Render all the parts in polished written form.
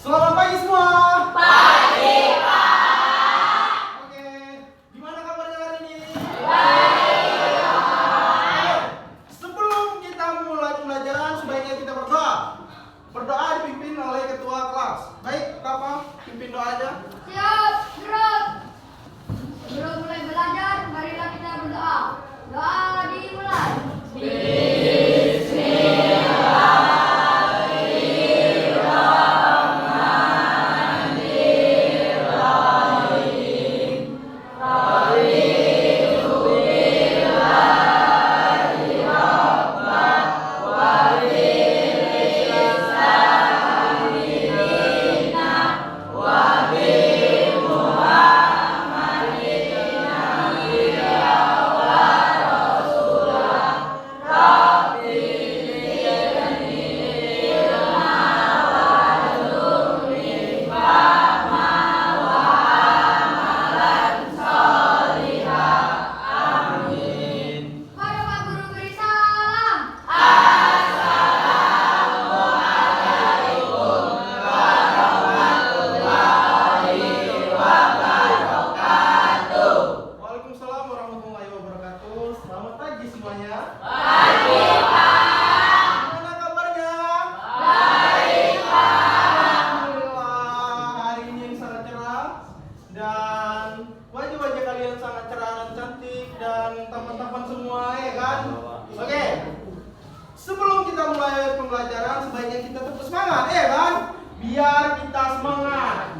Selamat pagi semua. Pagi, Pak. Oke, gimana kabarnya hari ini? Baik. Sebelum kita mulai pembelajaran, sebaiknya kita berdoa. Berdoa dipimpin oleh ketua kelas. Baik, Bapak, pimpin doanya. Siap, gerak. Sebelum mulai belajar, marilah kita berdoa. Doa dimulai. Mari Pak Guru beri salam. Waalaikumsalam warahmatullahi wabarakatuh. Selamat pagi semuanya. Pagi, Pak. Gimana kabarnya? Baik, Alhamdulillah, hari ini yang sangat cerah dan wajah-wajah kalian sangat cerah dan cantik dan tampan-tampan semua, ya kan? Oke. Sebelum kita mulai pembelajaran, sebaiknya kita tetap semangat, ya kan? Biar kita semangat.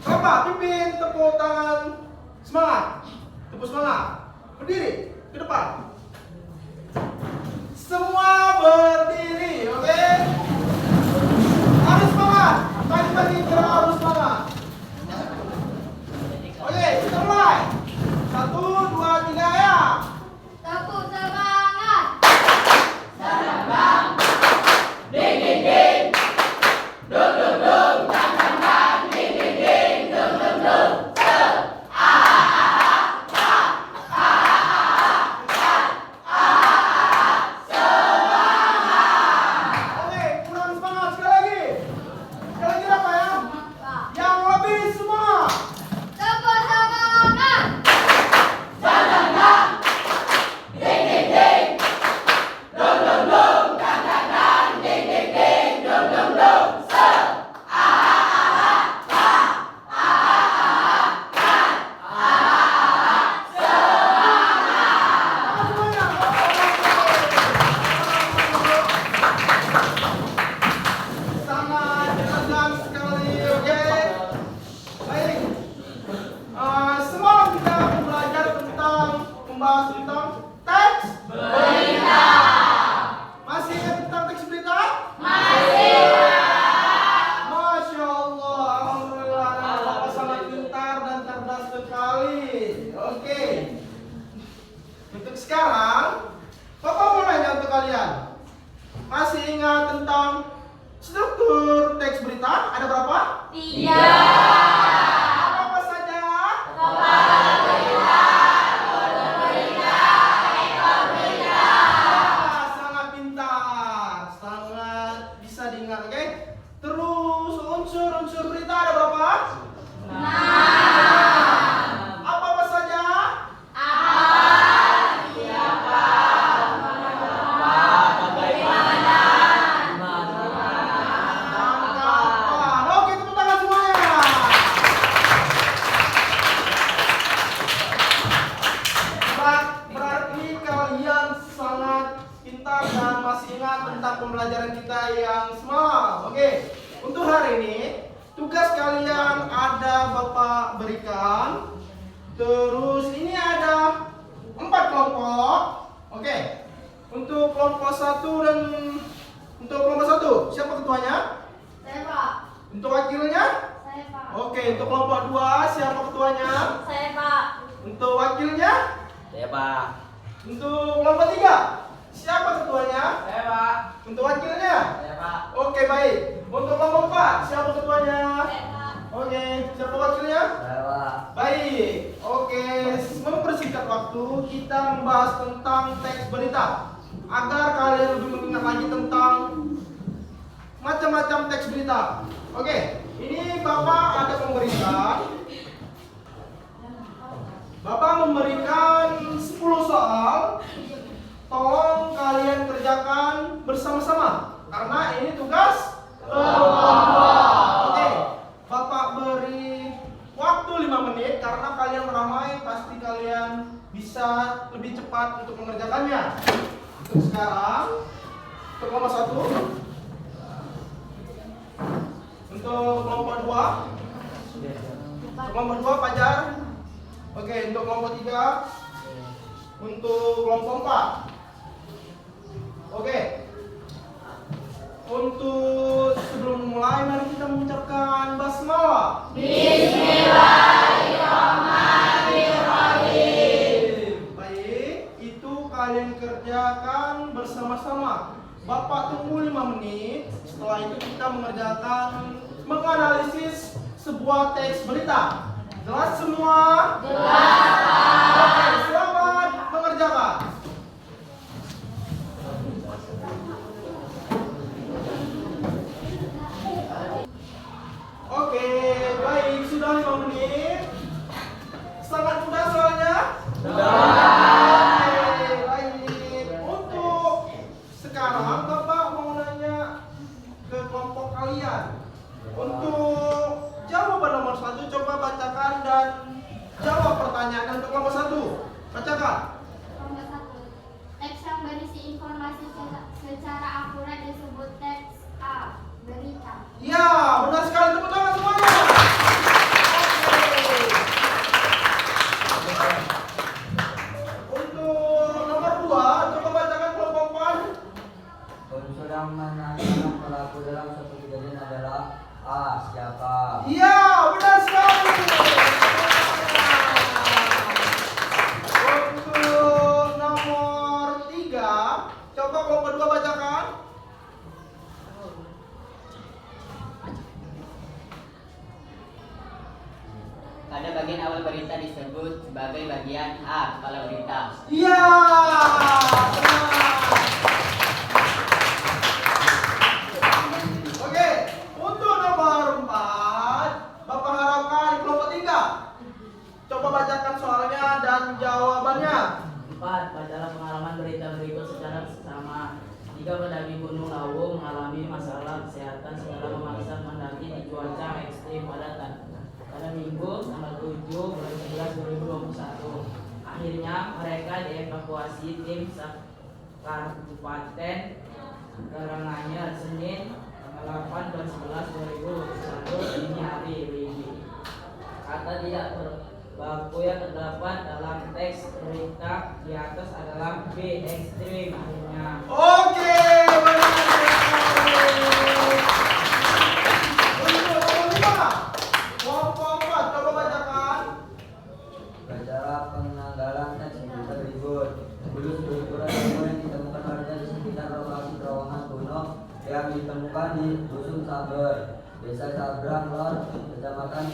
Bapak, pimpin tepuk tangan semangat. Tepuk semangat. Berdiri ke depan. Semua berdiri, oke? Harus semangat. Pagi-pagi kita harus semangat. Oke, kita mulai. 1, 2, 3, ya. Tepuk semangat. Oke, kurang semangat sekali lagi. Sekali lagi apa ya? Pak. Yang lebih semangat. Tepuk semangat. Tangan semuanya. Sangat tegang sekali, oke? Baik. Semalam kita belajar tentang membahas tentang teks berita. Masih ingat tentang teks berita? Masya Allah, alhamdulillah, anak Bapak sangat pintar dan cerdas sekali. Oke. Untuk sekarang, Bapak mau nanya untuk kalian. Masih ingat tentang struktur teks berita? Ada berapa? Apa saja? Sangat pintar, sangat bisa diingat, oke? Terus unsur-unsur berita ada berapa? Apa saja? Kapan? Oke, tepuk tangan semuanya. Berarti kalian sangat pintar dan masih ingat tentang pembelajaran kita yang semalam. Oke, untuk hari ini tugas kalian ada Bapak berikan. Terus ini ada 4 kelompok. Oke, untuk kelompok 1 dan untuk kelompok 1 siapa ketuanya? Saya, Pak. Untuk wakilnya? Saya, Pak. Oke, untuk kelompok 2 siapa ketuanya? Saya, Pak. Untuk wakilnya? Saya Pak. Untuk kelompok 3 siapa ketuanya? Saya Pak. Untuk wakilnya? Saya Pak. Oke, baik. Untuk kelompok 4 siapa ketuanya? Saya, Pak. Oke, siapa wakilnya? Saya Pak. Baik. Oke, mempersingkat waktu kita membahas tentang teks berita agar kalian lebih mengingat lagi tentang macam-macam teks berita. Oke. Ini Bapak ada memberikan. Bapak memberikan 10 soal. Tolong kalian kerjakan bersama-sama karena ini tugas kelompok. Oke, Bapak beri waktu 5 menit karena kalian ramai, pasti kalian bisa lebih cepat untuk mengerjakannya. Untuk sekarang, untuk kelompok 1, untuk kelompok 2, untuk kelompok 2 Fajar. Oke, untuk kelompok 3, untuk kelompok 4. Oke. Untuk sebelum mulai, mari kita mengucapkan basmalah. Bismillahirrahmanirrahim. Baik, itu kalian kerjakan bersama-sama. Bapak tunggu 5 menit. Setelah itu kita menganalisis sebuah teks berita. Jelas semua? Jelas. Oke, selamat mengerjakan. Oke, baik, sudah 5 menit. Sangat mudah soalnya? Oke, baik. Untuk sekarang Bapak mau nanya ke kelompok kalian. Untuk jawaban nomor 1 coba bacakan dan jawab pertanyaan untuk kelompok 1. Bacakan. Kelompok 1. Teks yang berisi informasi secara akurat disebut teks A. Berita. Ya, benar sekali, tepuk tangan semuanya. Oke. Untuk nomor 2, coba bacakan kelompok 4. Unsur yang menandakan pelaku dalam suatu kejadian adalah A. Siapa? Iya, benar sekali. Untuk nomor 3, coba kelompok 2 bacakan. Pada bagian awal berita disebut sebagai bagian A, kepala berita. Iya, benar. Oke, untuk nomor 4, Bapak harapkan kelompok 3. Coba bacakan soalnya dan jawabannya. 4. Bacalah pengalaman berita berikut secara seksama. Jika pendaki Gunung Lawu mengalami masalah kesehatan setelah memaksa mendaki di cuaca ekstrim pada Minggu tanggal 7 bulan 11 2021. Akhirnya mereka dievakuasi tim Kabupaten Karanganyar Senin tanggal 8 bulan 11 2021 dini hari WIB. Kata tidak berlaku yang terdapat dalam teks berita di atas adalah B. Ekstrim. Akhirnya. Oke, benar sekali. Untuk nomor 5, kelompok 4, coba bacakan. Bacalah penanggalan teks berita berikut. Bulus berukuran semua yang ditemukan warga di sekitar lokasi terowongan kuno yang ditemukan di Dusun Saber, Desa Sabrang Lor, Kecamatan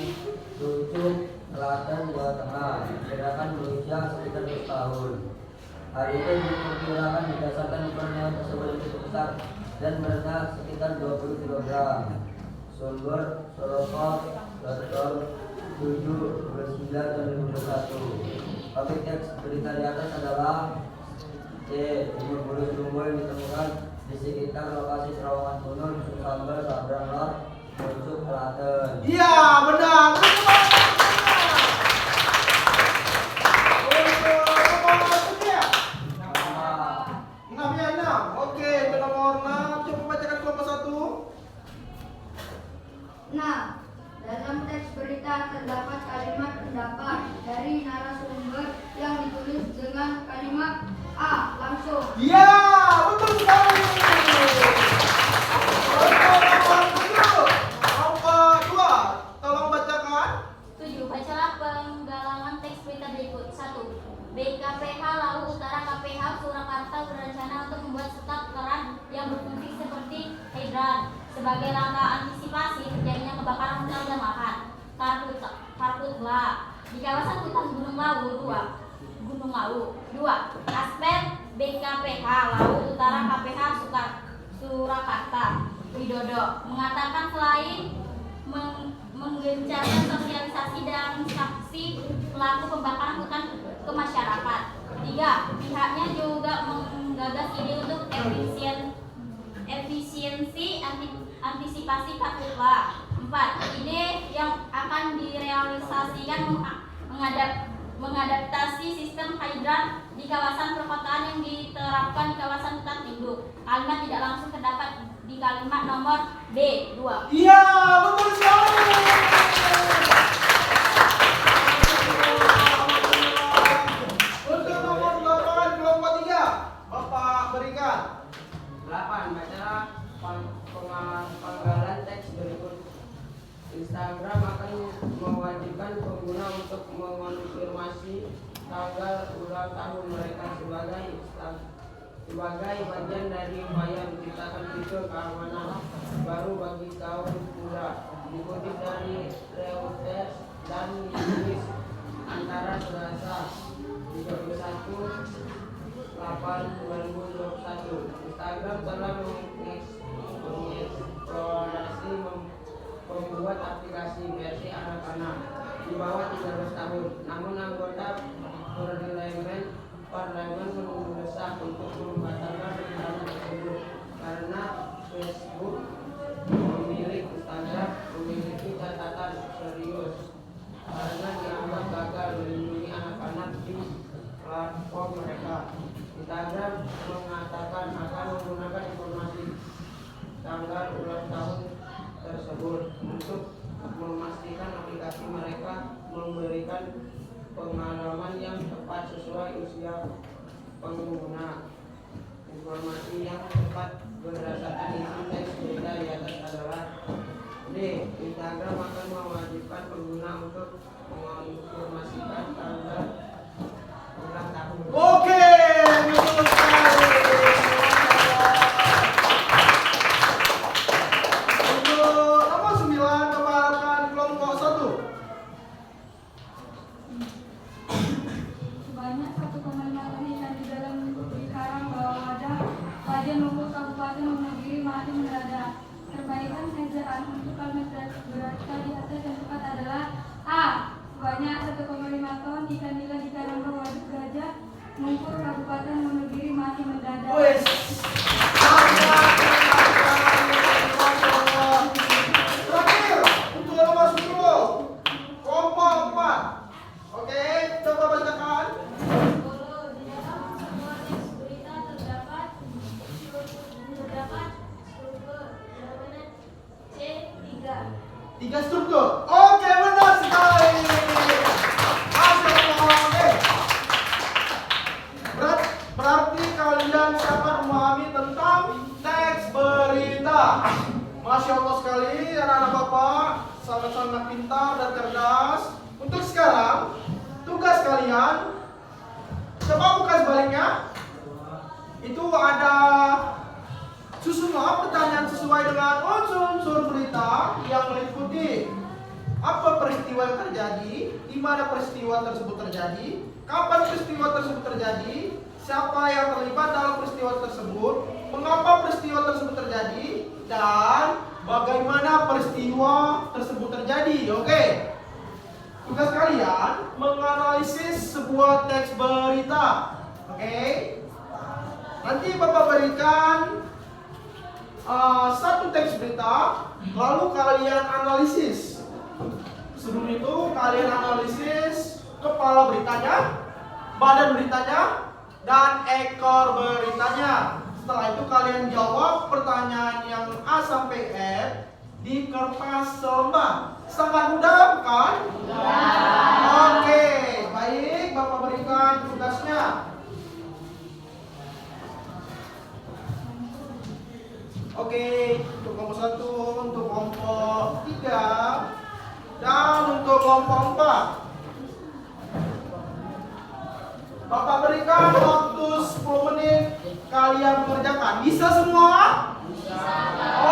Cucuk, Klaten, Jawa Tengah, diperkirakan berusia sekitar 2 tahun. Hal itu diperkirakan berdasarkan ukuran tersebut lebih besar dan beratnya sekitar 20 kg. Sumber Sorokot.com 7/9 2021. Topik teks berita di atas adalah C. Timur bulus lumba yang ditemukan di sekitar lokasi terowongan kuno Dusun Saber, Sabrang Lor, Cucuk, Klaten. Iya, benar. Untuk nomor 3. 6 ya, 6. Oke, untuk nomor 6, coba bacakan kelompok 1. Nah, dalam teks berita terdapat kalimat pendapat dari narasumber yang ditulis dengan kalimat A. Langsung. Iya, betul sekali. Untuk nomor 7, kelompok 2, tolong bacakan. 7. Bacalah penggalangan teks berita berikut. 1. BKPH Lawu Utara KPH Surakarta berencana untuk membuat stok keran yang berfungsi seperti hidran sebagai langkah antisipasi terjadinya kebakaran hutan dan lahan. Karhutla di kawasan hutan Gunung Lawu 2. Aspek BKPH Lawu Utara KPH Surakarta Widodo mengatakan selain menggencarkan sosialisasi dan saksi pelaku pembakaran hutan ke masyarakat. 3. Pihaknya juga menggagas ide untuk efisiensi antisipasi karhutla. 4. Ide yang akan direalisasikan mengadaptasi sistem hidran di kawasan perkotaan yang diterapkan di kawasan hutan tinduk. Kalimat tidak langsung terdapat di kalimat nomor B2. Iya, betul sekali. Untuk nomor 8 kelompok 3, Bapak berikan. 8. Bacalah penggalan teks berikut. Instagram akan mewajibkan pengguna untuk mengonfirmasi tanggal ulang tahun mereka sebagai bagian dari upaya menciptakan fitur keamanan baru bagi kaum muda. Dikutip dari Reuters dan Inggris antara Selasa 31/8/2021, Instagram telah mengeksplorasi membuat aplikasi versi anak-anak di bawah 13 tahun. Namun anggota parlemen mendesak untuk membatalkan rencana tersebut karena Facebook pemilik Instagram memiliki catatan serius karena dianggap gagal melindungi anak-anak di platform mereka. Instagram mengatakan akan menggunakan informasi tanggal ulang tahun tersebut untuk memastikan aplikasi mereka memberikan pengalaman yang tepat sesuai usia pengguna. Informasi yang tepat berdasarkan isi teks berita di atas adalah D. Instagram akan mewajibkan pengguna untuk menginformasikan tanggal ulang tahun. Oke, betul sekali. Untuk nomor 9, Bapak kelompok 1. Sebanyak 1,5 ton ikan di dalam dikarang bawah wadah Raja Nunggu Kabupaten Wonogiri masih mendadak. Perbaikan ejaan untuk kalimat berarti di atas yang tepat adalah A. Sebanyak 1,5 ton ikan nila di karang bawah wadah Raja Nunggu Kabupaten Wonogiri masih mendadak. Wes. Terakhir untuk nomor 10, kelompok 4. Oke, coba bacakan. Di dalam sebuah teks berita terdapat struktur jawaban C3. 3 struktur. Oke, benar sekali. Masya Allah. Oke. Berarti kalian dapat memahami tentang teks berita. Masya Allah sekali, anak-anak Bapak sangat-sangat pintar dan cerdas. Untuk sekarang, tugas kalian, coba buka sebaliknya. Itu ada susunan pertanyaan sesuai dengan unsur-unsur berita yang meliputi apa peristiwa yang terjadi, di mana peristiwa tersebut terjadi, kapan peristiwa tersebut terjadi, siapa yang terlibat dalam peristiwa tersebut, mengapa peristiwa tersebut terjadi, dan bagaimana peristiwa tersebut terjadi. Oke. Tugas kalian menganalisis sebuah teks berita. Oke. Nanti Bapak berikan satu teks berita, lalu kalian analisis. Sebelum itu kalian analisis kepala beritanya, badan beritanya, dan ekor beritanya. Setelah itu kalian jawab pertanyaan yang A sampai F di kertas selembar. Sangat mudah bukan? Oke, baik, Bapak berikan tugasnya. Oke, untuk kelompok 1, untuk kelompok 3, dan untuk kelompok 4. Bapak berikan waktu 10 menit kalian mengerjakan. Bisa semua? Bisa.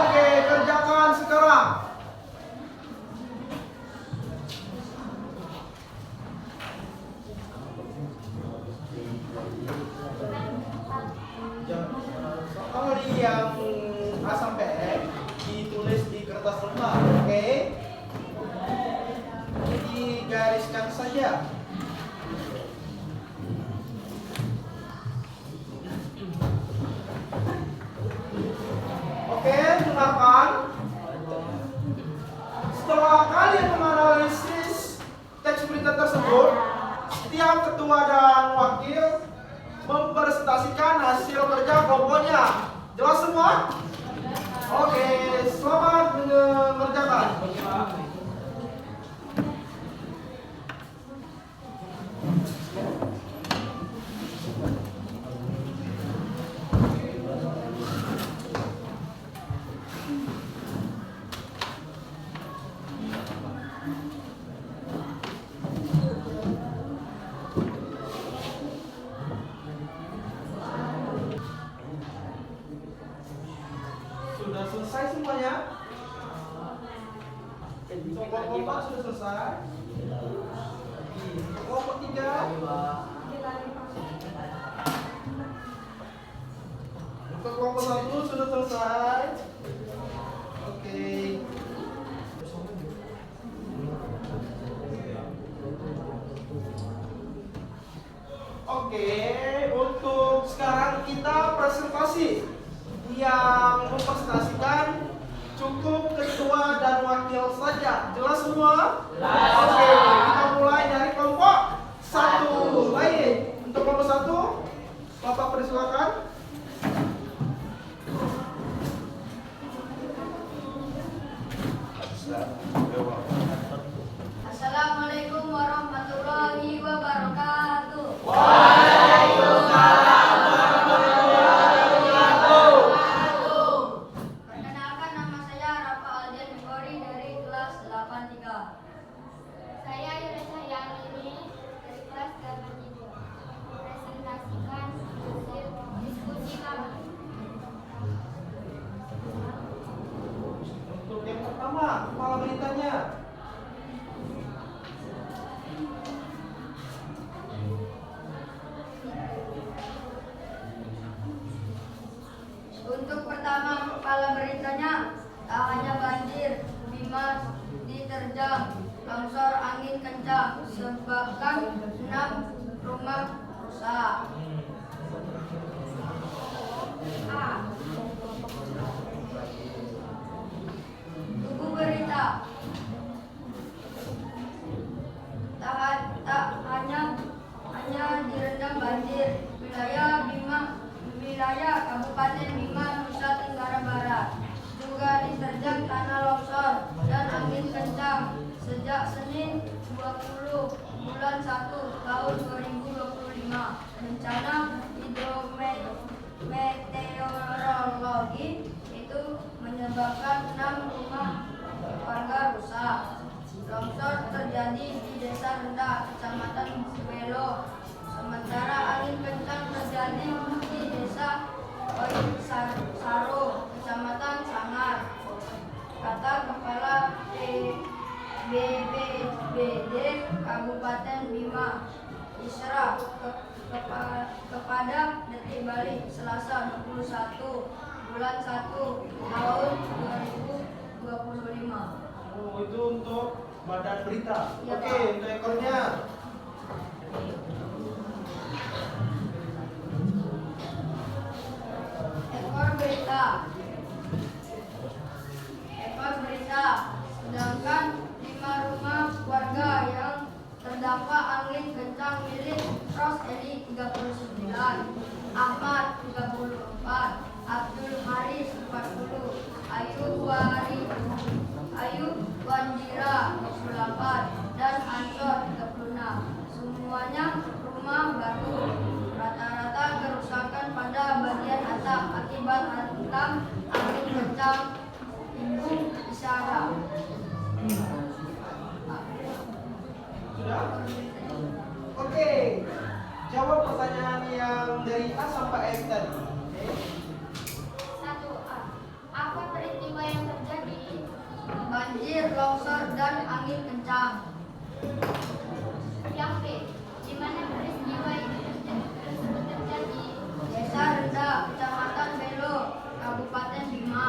Oke, kerjakan sekarang. Soal yang A sampai F ditulis di kertas lembar, oke? presentasikan hasil kerja kelompoknya. Jelas semua? Oke, selamat mengerjakan. Sudah selesai semuanya? Untuk kelompok 4 sudah selesai. Untuk kelompok 3. Untuk kelompok 1 sudah selesai. Oke. Oke, untuk sekarang kita presentasi. Yang mempresentasikan cukup ketua dan wakil saja. Jelas semua? Oke, kita mulai dari kelompok 1. Baik, untuk kelompok 1, Bapak persilakan. Assalamualaikum warahmatullahi wabarakatuh. Perkenalkan, nama saya Rafa Aldian Bikori dari kelas 83. Saya Yura Cahyani dari kelas 83. Presentasikan hasil diskusi kami. Untuk yang pertama, kepala beritanya. Untuk pertama kepala beritanya, tak hanya banjir, Bima diterjang longsor angin kencang, sebabkan 6 rumah rusak. A. Buku berita. Tak hanya direndam banjir, wilayah Kabupaten Bima, Nusa Tenggara Barat juga diterjang tanah longsor dan angin kencang sejak Senin 20 bulan 1 tahun 2025. Bencana hidrometeorologi itu menyebabkan 6 rumah warga rusak. Longsor terjadi di Desa Rendah, Kecamatan Belo. Sementara angin kencang terjadi di Desa Saro, Kecamatan Sangar. Kata Kepala BPBD Kabupaten Bima, Isra kepada Detik Bali, Selasa 21 bulan 1 tahun 2025. Oh, itu untuk badan berita. Iya, Oke, Pak. untuk ekornya. Ekor berita. Sedangkan 5 rumah warga yang terdampak angin kencang milik Ros Eli 39, Ahmad 34, Abdul Haris 40, Ayu Wanjira 28, dan Ansor 36. Semuanya rumah baru. Rata-rata kerusakan pada bagian atap akibat hantam angin kencang Ibu Isyara. Sudah? Oke. Jawab pertanyaan yang dari A sampai F tadi. Oke. 1A. Apa peristiwa yang terjadi? Banjir, longsor, dan angin kencang. Yang B. Di mana peristiwa itu terjadi? Desa Rendah, Kecamatan Belo, Kabupaten Bima.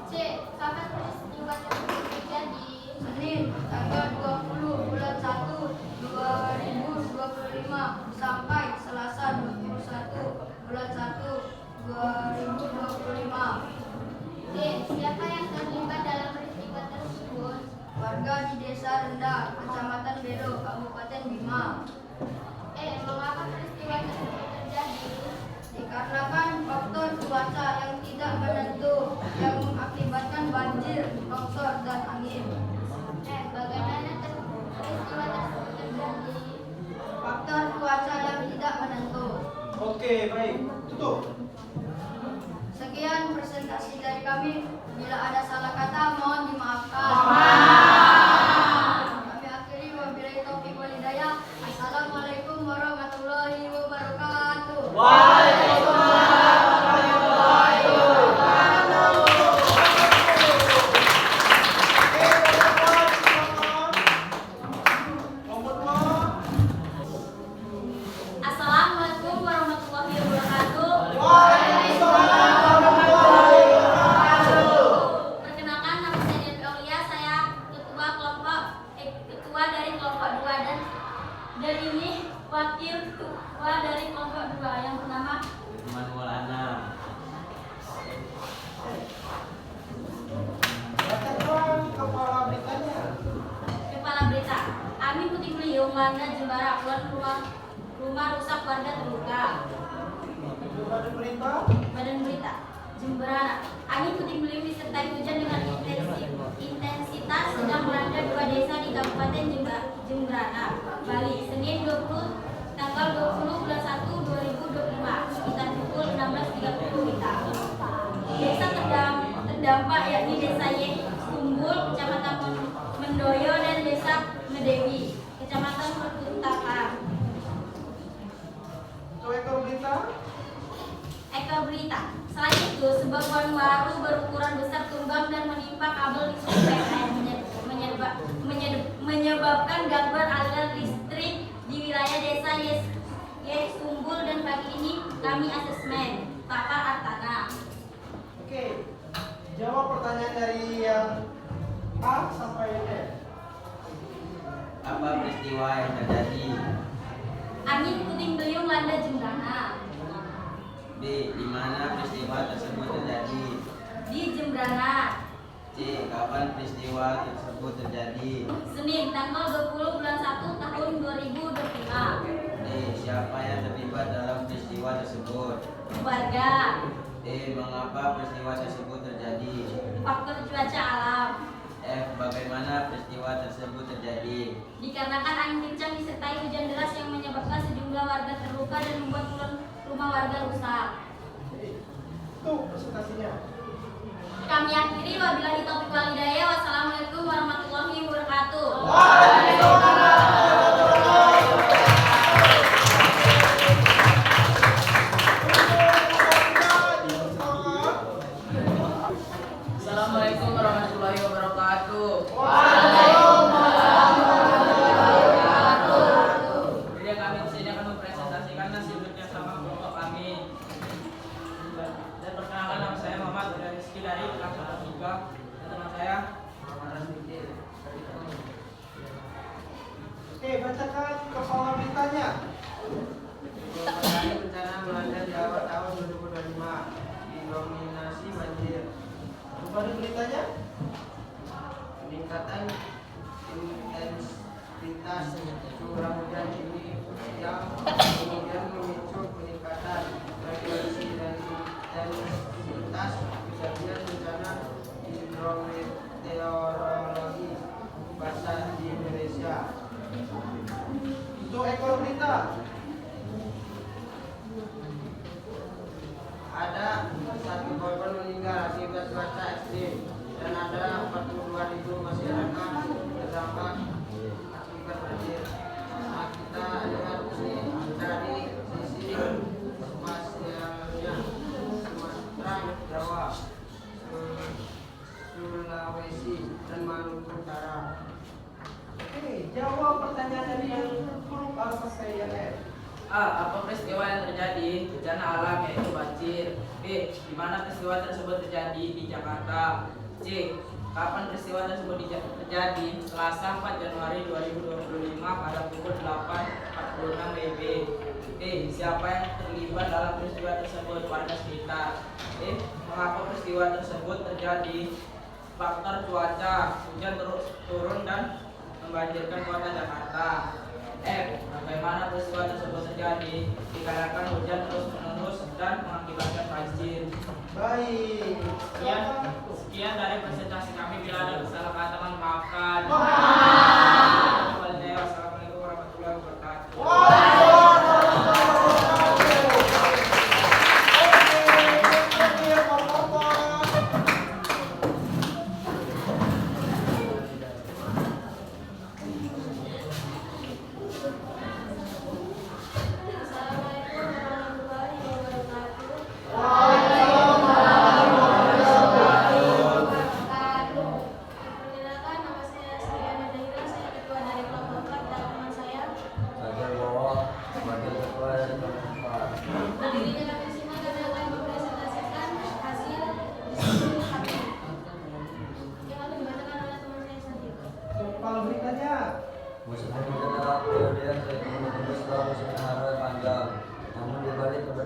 C. Kapan peristiwa tersebut terjadi? Senin, tanggal 20 bulan 1 2025 sampai Selasa 21 bulan 1 2025. D. Siapa yang terlibat dalam peristiwa tersebut? Warga di Desa Rendah, Kecamatan Belo, Kabupaten Bima. E. Mengapa peristiwa tersebut terjadi? Oke, baik. Tutup. Sekian presentasi dari kami. Bila ada salah kata mohon dimaafkan. Kami akhiri wabillahi taufiq wal hidayah. Assalamualaikum warahmatullahi wabarakatuh. Assalamualaikum warahmatullahi wabarakatuh. Perkenalkan, nama saya Devi Aulia. Saya ketua dari kelompok 2 dan ini wakil ketua dari kelompok 2 yang bernama Maulana. Bacakan kepala beritanya. Kepala Berita. Angin puting beliung melanda Jembara, puluhan rumah rusak, warga terluka. Badan berita. Badan Berita. Jemberana. Angin puting beliung disertai hujan dengan intensitas sedang melanda 2 desa di Kabupaten Jemberana, Bali, Senin tanggal 20 bulan 1 2025 sekitar pukul 16.30 WITA. Desa terdampak yakni Desa Sumbul, Kecamatan Mendoyo, dan Desa Medewi, Kecamatan Pertuntakan. Untuk ekor berita. Ekor berita. Selain itu, sebuah pohon waru berukuran besar tumbang dan menimpa kabel listrik PLN, menyebabkan gangguan aliran listrik di wilayah desa Sumbul, dan pagi ini kami asesmen Pakar Artana. Oke. Jawab pertanyaan dari yang A sampai D. Apa peristiwa yang terjadi? Angin puting beliung landa Jemberana. B. Di mana peristiwa tersebut terjadi? Di Jemberana. C. Kapan peristiwa tersebut terjadi? Senin tanggal 20 bulan 1 tahun 2025. D. Siapa yang terlibat dalam peristiwa tersebut? Warga. D. Mengapa peristiwa tersebut terjadi? Faktor cuaca alam. F. Bagaimana peristiwa tersebut terjadi? Dikarenakan angin kencang disertai hujan deras yang menyebabkan sejumlah warga terluka dan membuat puluhan rumah warga rusak. Itu presentasinya. Kami akhiri wabillahi taufiq wal hidayah. Wassalamualaikum warahmatullahi wabarakatuh. Assalamualaikum warahmatullahi wabarakatuh. Jadi kami di sini akan mempresentasikan hasil kerjasama kelompok kami. Dan perkenalkan, nama saya Muhammad Rizky dari kelas 3 dan teman saya Oke, bacakan kepala beritanya. Bencana melanda di awal tahun 2025 didominasi banjir. Badan beritanya. Peningkatan intensitas curah hujan ini yang kemudian memicu peningkatan frekuensi dan intensitas kejadian bencana hidrometeorologi basah di Indonesia. Untuk ekor berita. Ada 1 korban meninggal akibat cuaca ekstrim dan ada 42.000 masyarakat terdampak akibat banjir. Nah, kita lihat sini dari sisi spasialnya Sumatera, Jawa, Sulawesi, dan Maluku Utara. Oke, jawab pertanyaan dari yang huruf A sampai yang F. A. Apa peristiwa yang terjadi? Bencana alam, yaitu banjir. B. Di mana peristiwa tersebut terjadi? Di Jakarta. C. Kapan peristiwa tersebut terjadi? Selasa 4 Januari 2025 pada pukul 8.46 WIB. D. Siapa yang terlibat dalam peristiwa tersebut? Warga sekitar. E. Mengapa peristiwa tersebut terjadi? Faktor cuaca, hujan terus turun dan membanjirkan kota Jakarta. F. Bagaimana peristiwa tersebut terjadi? Dikarenakan hujan terus-menerus dan mengakibatkan banjir. Baik. Sekian dari presentasi kami. Bila ada salah kata, mohon maafkan. Wassalamualaikum warahmatullahi wabarakatuh. Waalaikumsalam warahmatullahi wabarakatuh.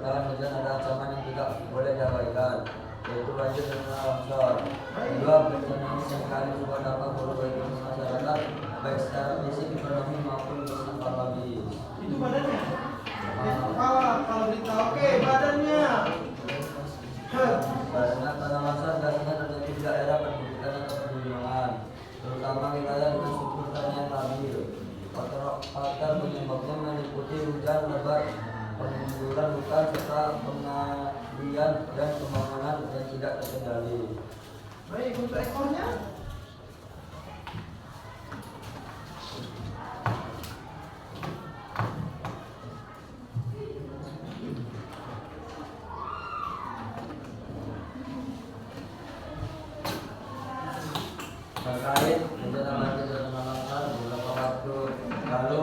bertahan hujan ada ancaman yang tidak boleh diabaikan, yaitu banjir dan tanah longsor. Kedua, bencana ini seringkali membuat dampak buruk bagi masyarakat, baik secara fisik, ekonomi maupun psikologis. Itu badannya. Kepala berita. Oke, badannya. Badannya tanah longsor biasanya terjadi di daerah perbukitan atau pegunungan, terutama wilayah dengan struktur tanah yang labil. Faktor penyebabnya meliputi hujan lebat, pengunduran hutan, serta pengalian dan pembangunan yang tidak terkendali. Baik, untuk ekornya. Terkait bencana banjir dan tanah longsor, beberapa waktu lalu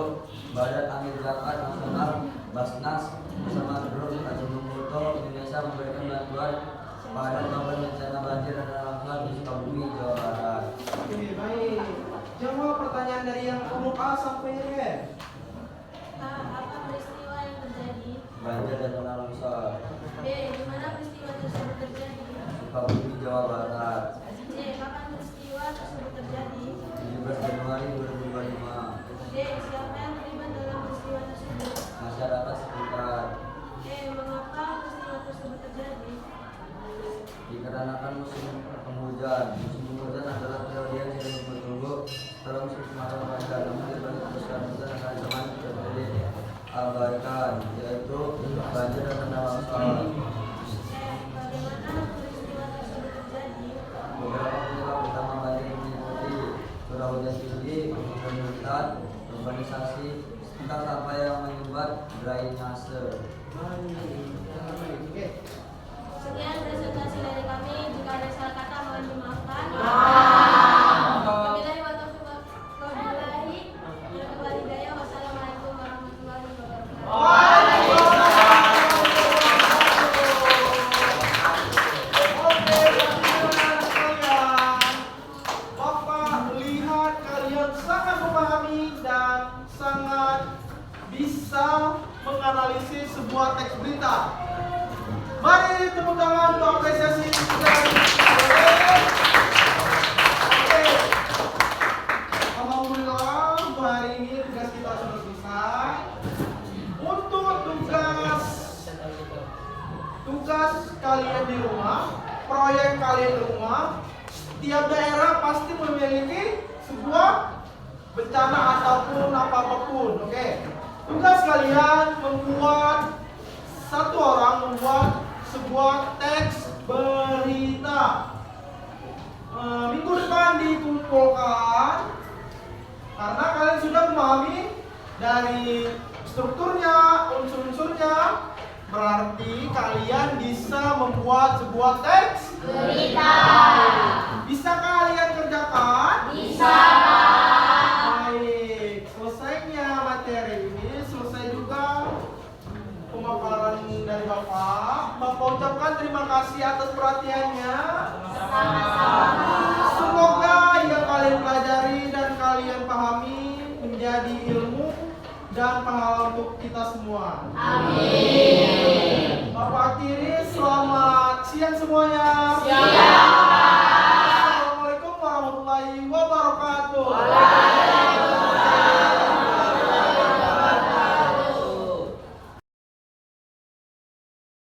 Badan Angin Zakat Nasional Basnas bersama Grup Ajinomoto Indonesia memberikan bantuan pada korban bencana banjir dan tanah longsor di Sukabumi, Jawa Barat. Oke, baik. Jawab pertanyaan dari yang huruf A sampai Y. Apa peristiwa yang terjadi? Banjir dan tanah longsor, B. Di mana peristiwa tersebut terjadi? Sukabumi, Jawa Barat, C. Kapan peristiwa tersebut terjadi? 17 Januari 2025. D. Siapa yang terlibat dalam peristiwa tersebut? Masyarakat sekitar. E. Mengapa peristiwa tersebut terjadi? Dikarenakan musim penghujan. Musim penghujan adalah periode yang sering bertunggu setelah musim kemarau panjang. Namun dibalik musim hujan akan ancaman terjadi abaikan, yaitu banjir dan tanah longsor. Bagaimana peristiwa tersebut terjadi? Beberapa penyebab utama banjir meliputi curah hujan tinggi, pengukuran hutan, urbanisasi, serta sampah yang menyumbat drainase. Oke. Sekian presentasi dari kami. Jika ada salah kata mohon dimaafkan. Wabillahi taufiq. Wassalamualaikum warahmatullahi wabarakatuh. Oke, teman-teman sekalian. Bapak lihat kalian sangat memahami dan sangat bisa menganalisis sebuah teks berita. Mari tepuk tangan untuk apresiasi dan oke. Alhamdulillah untuk hari ini tugas kita sudah selesai. Untuk tugas kalian di rumah, proyek kalian di rumah, tiap daerah pasti memiliki sebuah bencana ataupun apapun. Oke. Tugas kalian satu orang membuat sebuah teks berita. Minggu depan dikumpulkan karena kalian sudah memahami dari strukturnya, unsur-unsurnya, berarti kalian bisa membuat sebuah teks Berita. Bisa kalian kerjakan? Bisa. Baik, selesainya materi ini, selesai juga pemaparan dari Bapak. Bapak ucapkan terima kasih atas perhatiannya. Semoga yang kalian pelajari dan kalian pahami menjadi ilmu dan pahala untuk kita semua. Amin.